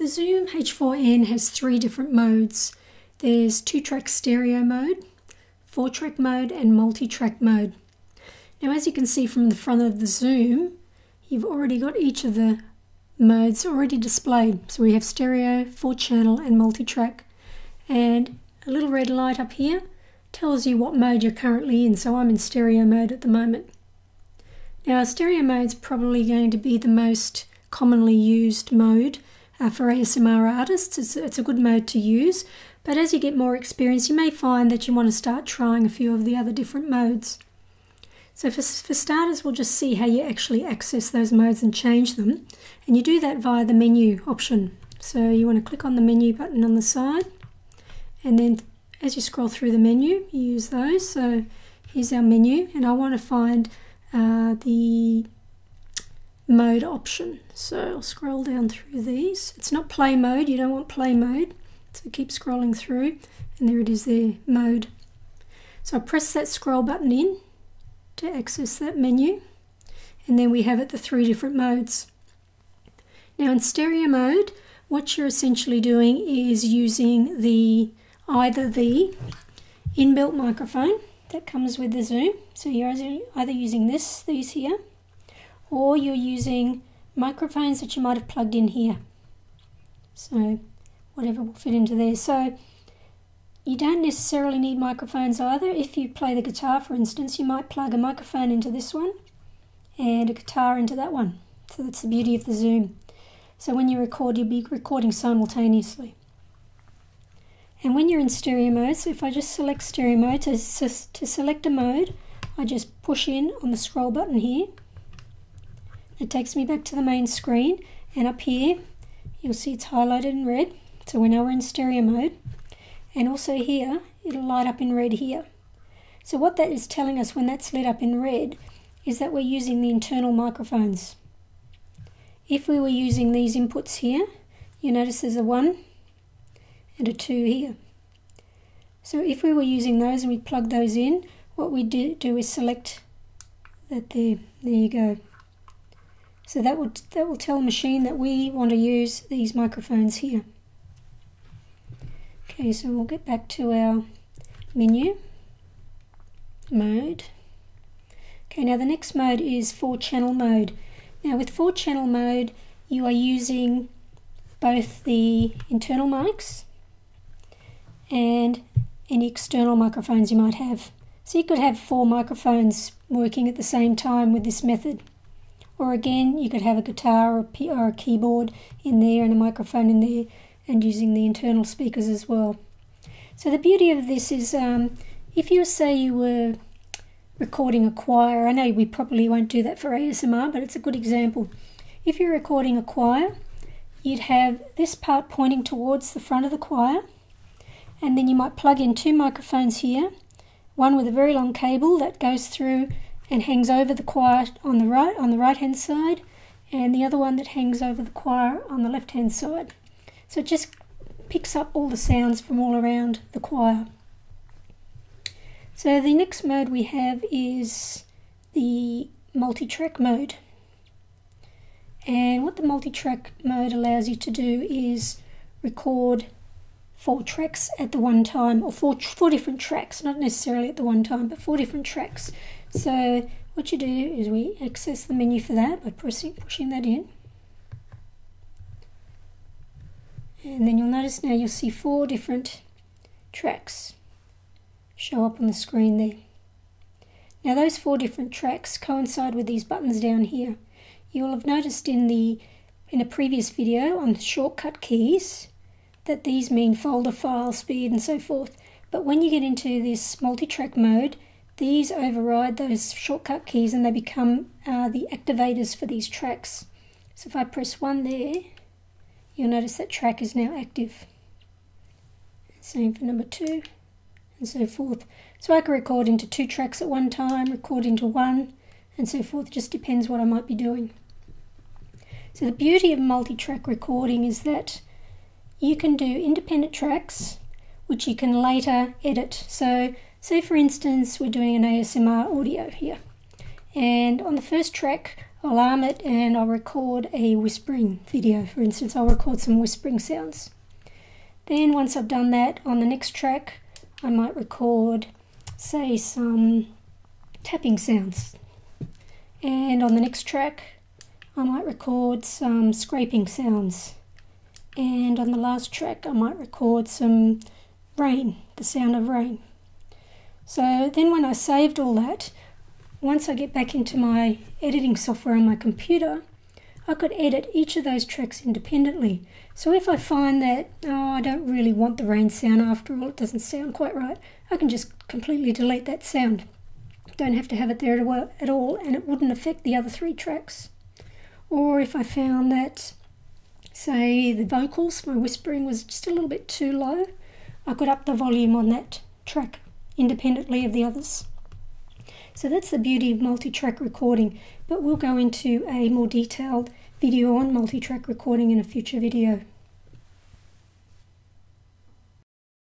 The Zoom H4n has 3 different modes. There's 2-track stereo mode, 4-track mode and multi-track mode. Now as you can see from the front of the Zoom, you've already got each of the modes already displayed. So we have stereo, 4-channel and multi-track. And a little red light up here tells you what mode you're currently in. So I'm in stereo mode at the moment. Now stereo mode is probably going to be the most commonly used mode for ASMR artists. It's a good mode to use, but as you get more experience you may find that you want to start trying a few of the other different modes. So for starters, we'll just see how you actually access those modes and change them, and you do that via the menu option. So you want to click on the menu button on the side, and then as you scroll through the menu you use those. So here's our menu, and I want to find the mode option. So I'll scroll down through these. It's not play mode, you don't want play mode, so keep scrolling through, and there it is there, mode. So I'll press that scroll button in to access that menu, and then we have the 3 different modes. Now in stereo mode, what you're essentially doing is using either the inbuilt microphone that comes with the Zoom, so you're either using these here, or you're using microphones that you might have plugged in here. So whatever will fit into there. So you don't necessarily need microphones either. If you play the guitar, for instance, you might plug a microphone into this one and a guitar into that one. So that's the beauty of the Zoom. So when you record, you'll be recording simultaneously. And when you're in stereo mode, so if I just select stereo mode, to select a mode, I just push in on the scroll button here. It takes me back to the main screen, and up here you'll see it's highlighted in red, so we know we're in stereo mode. And also here it'll light up in red here. So what that is telling us when that's lit up in red is that we're using the internal microphones. If we were using these inputs here, you notice there's a 1 and a 2 here. So if we were using those and we plug those in, what we do is select that there you go. So that will tell the machine that we want to use these microphones here. Okay, so we'll get back to our menu, mode. Okay, now the next mode is 4-channel mode. Now with 4-channel mode, you are using both the internal mics and any external microphones you might have. So you could have 4 microphones working at the same time with this method. Or again, you could have a guitar or a keyboard in there and a microphone in there, and using the internal speakers as well. So the beauty of this is, if you say you were recording a choir, I know we probably won't do that for ASMR, but it's a good example. If you're recording a choir, you'd have this part pointing towards the front of the choir, and then you might plug in 2 microphones here, one with a very long cable that goes through and hangs over the choir on the right hand side, and the other one that hangs over the choir on the left hand side. So it just picks up all the sounds from all around the choir. So the next mode we have is the multi-track mode. And what the multi-track mode allows you to do is record 4 tracks at the one time, or four different tracks, not necessarily at the one time, but 4 different tracks. So what you do is we access the menu for that by pushing that in. And then you'll notice now you'll see 4 different tracks show up on the screen there. Now those 4 different tracks coincide with these buttons down here. You'll have noticed in a previous video on shortcut keys that these mean folder, file, speed and so forth. But when you get into this multi-track mode, these override those shortcut keys and they become the activators for these tracks. So if I press 1 there, you'll notice that track is now active. Same for number 2 and so forth. So I can record into 2 tracks at one time, record into 1 and so forth, just depends what I might be doing. So the beauty of multi-track recording is that you can do independent tracks which you can later edit. So say for instance we're doing an ASMR audio here, and on the first track I'll arm it and I'll record a whispering video. For instance, I'll record some whispering sounds. Then once I've done that, on the next track I might record, say, some tapping sounds. And on the next track I might record some scraping sounds. And on the last track I might record some rain, the sound of rain. So then when I saved all that, once I get back into my editing software on my computer, I could edit each of those tracks independently. So if I find that, I don't really want the rain sound after all, it doesn't sound quite right, I can just completely delete that sound. Don't have to have it there at all, and it wouldn't affect the other 3 tracks. Or if I found that, say, the vocals, my whispering was just a little bit too low, I could up the volume on that track independently of the others. So that's the beauty of multi-track recording, but we'll go into a more detailed video on multi-track recording in a future video.